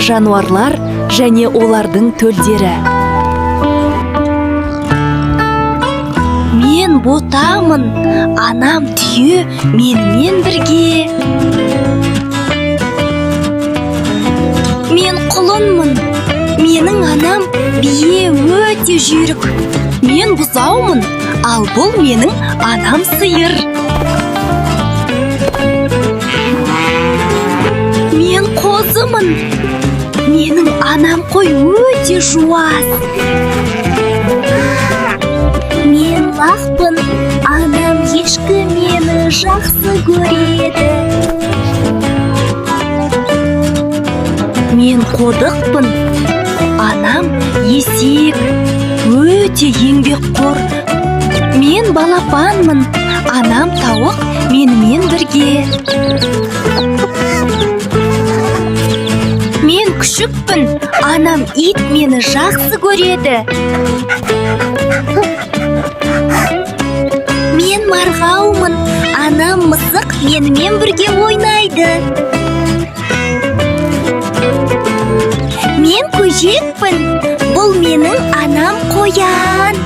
жануарлар және олардың төлдері. Мен ботамын, анам түйе менімен бірге. Мен құлынмын, менің анам бие өте жүйрік. Мен бұзаумын, ал бұл менің анам сиыр. Мен қозымын, менің анам қой өте жуас. Мен лақпын, анам ешкі мені жақсы көреді. Мен қодықпын, анам есек, өте еңбекқор. Мен балапанмын, анам тауық менімен бірге. Мен күшікпін, анам ит мені жақсы көреді. Мен марғаумын, анам мысық менімен бірге ойнайды. Мен көжекпін, бұл менің анам қоян.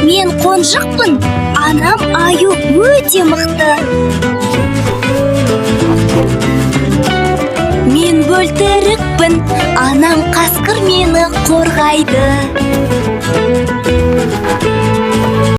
Мен қонжықпын, анам аю өте мықты. Мен бөлтірікпін, анам қасқыр мені қорғайды.